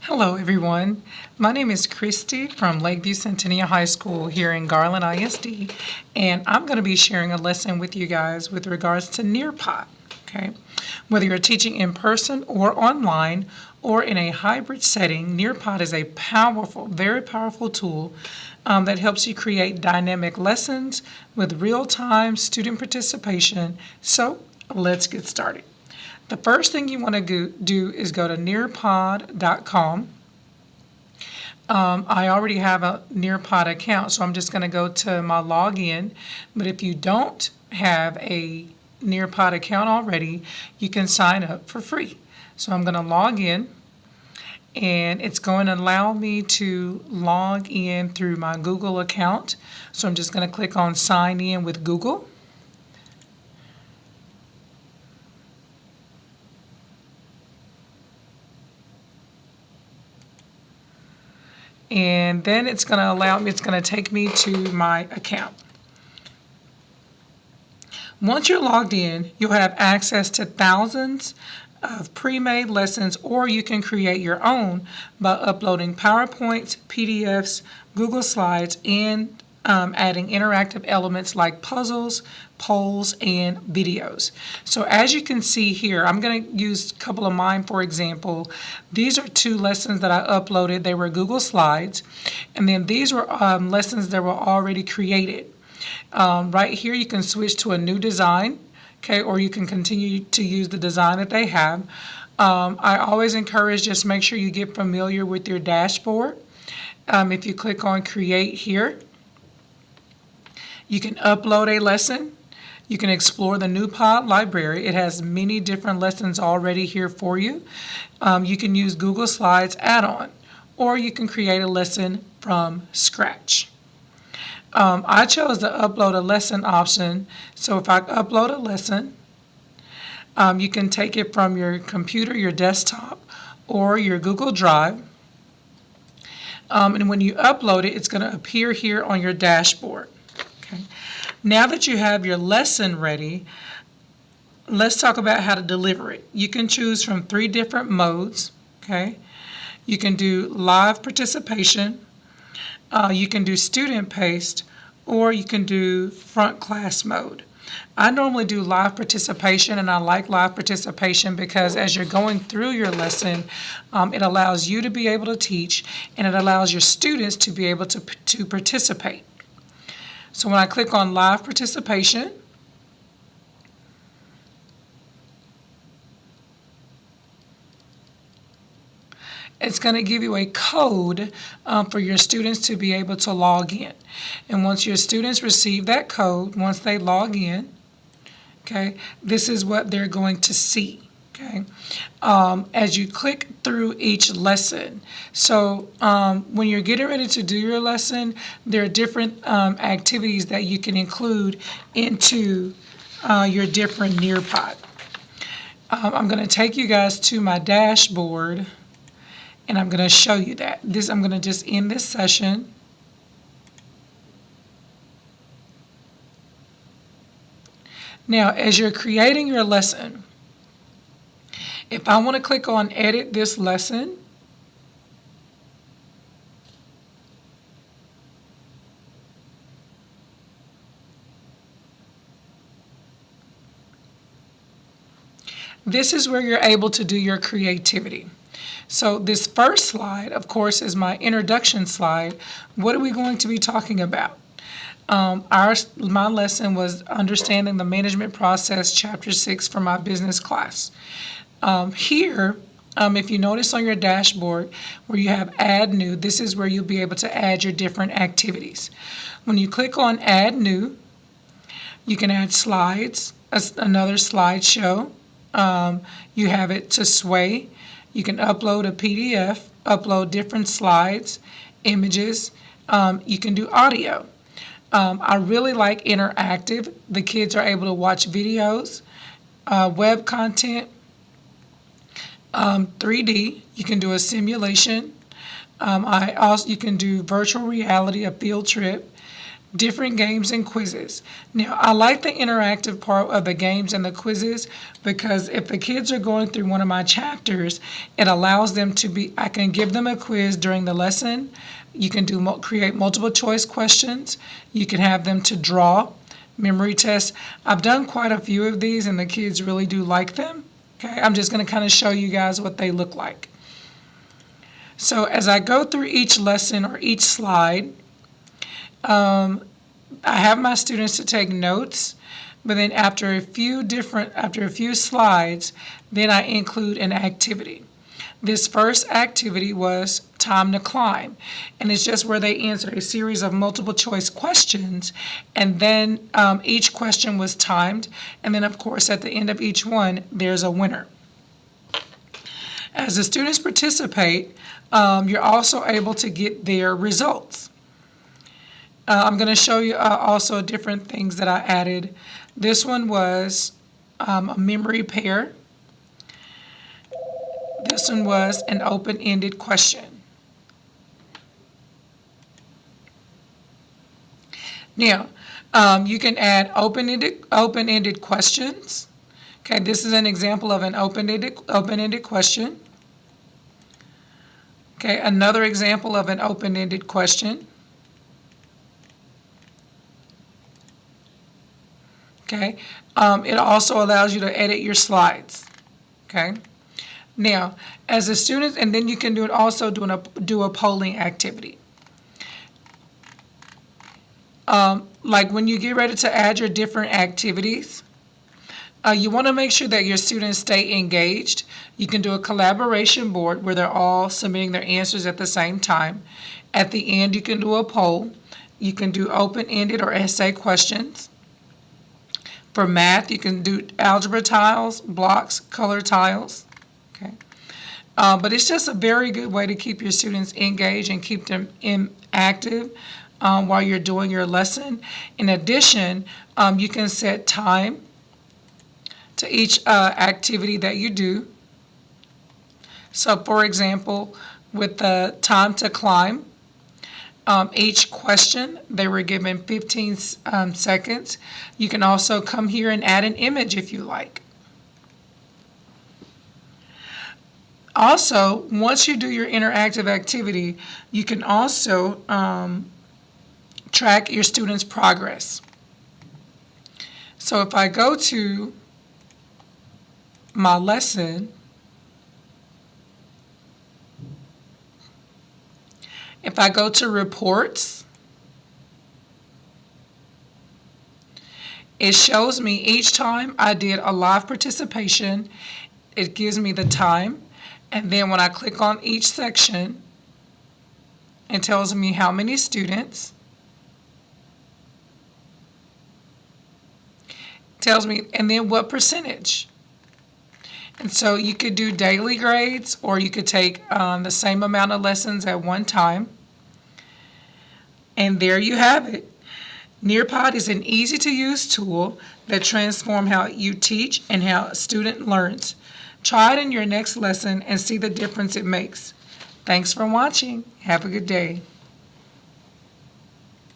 Hello, everyone. My name is Christie from Lakeview Centennial High School here in Garland ISD, and I'm going to be sharing a lesson with you guys with regards to Nearpod. Okay, whether you're teaching in person or online or in a hybrid setting, Nearpod is a powerful, very powerful tool that helps you create dynamic lessons with real-time student participation. So let's get started. The first thing you want to do is go to nearpod.com. I already have a Nearpod account, so I'm just going to go to my login. But if you don't have a Nearpod account already, you can sign up for free. So I'm going to log in, and it's going to allow me to log in through my Google account. So I'm just going to click on sign in with Google. And then it's going to it's going to take me to my account. Once you're logged in, you'll have access to thousands of pre-made lessons, or you can create your own by uploading PowerPoints, PDFs, Google Slides, and adding interactive elements like puzzles, polls, and videos. So as you can see here, I'm going to use a couple of mine for example. These are two lessons that I uploaded. They were Google Slides, and then these were lessons that were already created. Right here, you can switch to a new design, okay, or you can continue to use the design that they have. I always encourage just make sure you get familiar with your dashboard. If you click on Create here, you can upload a lesson. You can explore the Nearpod library. It has many different lessons already here for you. You can use Google Slides add-on, or you can create a lesson from scratch. I chose the upload a lesson option. So if I upload a lesson, you can take it from your computer, your desktop, or your Google Drive. And when you upload it, it's going to appear here on your dashboard. Okay. Now that you have your lesson ready, let's talk about how to deliver it. You can choose from 3 different modes. Okay. You can do live participation, you can do student paced, or you can do front class mode. I normally do live participation, and I like live participation because as you're going through your lesson, it allows you to be able to teach, and it allows your students to be able to participate. So when I click on live participation, it's going to give you a code for your students to be able to log in. And once your students receive that code, once they log in, okay, this is what they're going to see. Okay, as you click through each lesson. So when you're getting ready to do your lesson, there are different activities that you can include into your different Nearpod. I'm going to take you guys to my dashboard, and I'm going to show you that. I'm going to just end this session. Now, as you're creating your lesson, if I want to click on edit this lesson, this is where you're able to do your creativity. So this first slide, of course, is my introduction slide. What are we going to be talking about? My lesson was understanding the management process, chapter 6 for my business class. Here, if you notice on your dashboard where you have add new, this is where you'll be able to add your different activities. When you click on add new, you can add slides, another slideshow. You have it to sway. You can upload a PDF, upload different slides, images. You can do audio. I really like interactive. The kids are able to watch videos, web content, 3D. You can do a simulation. You can do virtual reality, a field trip. different games and quizzes. Now, I like the interactive part of the games and the quizzes because if the kids are going through one of my chapters, it allows them to be, I can give them a quiz during the lesson. You can create multiple choice questions. You can have them to draw memory tests. I've done quite a few of these and the kids really do like them. Okay, I'm just going to kind of show you guys what they look like. So as I go through each lesson or each slide, I have my students to take notes, but then after a few slides, then I include an activity. This first activity was time to climb, and it's just where they answer a series of multiple choice questions, and then each question was timed, and then of course at the end of each one, there's a winner. As the students participate, you're also able to get their results. I'm going to show you also different things that I added. This one was a memory pair. This one was an open-ended question. Now, you can add open-ended questions. Okay, this is an example of an open-ended question. Okay, another example of an open-ended question. Okay, it also allows you to edit your slides. Okay, now as a student, and then you can do a polling activity. Like when you get ready to add your different activities, you want to make sure that your students stay engaged. You can do a collaboration board where they're all submitting their answers at the same time. At the end, you can do a poll. You can do open-ended or essay questions. For math, you can do algebra tiles, blocks, color tiles. Okay. But it's just a very good way to keep your students engaged and keep them active while you're doing your lesson. In addition, you can set time to each activity that you do. So for example, with the time to climb, each question, they were given 15 seconds. You can also come here and add an image if you like. Also, once you do your interactive activity, you can also track your students' progress. So if I go to my lesson, if I go to reports, it shows me each time I did a live participation, it gives me the time, and then when I click on each section, it tells me how many students, tells me, and then what percentage. And so you could do daily grades, or you could take the same amount of lessons at one time. And there you have it. Nearpod is an easy-to-use tool that transforms how you teach and how a student learns. Try it in your next lesson and see the difference it makes. Thanks for watching. Have a good day.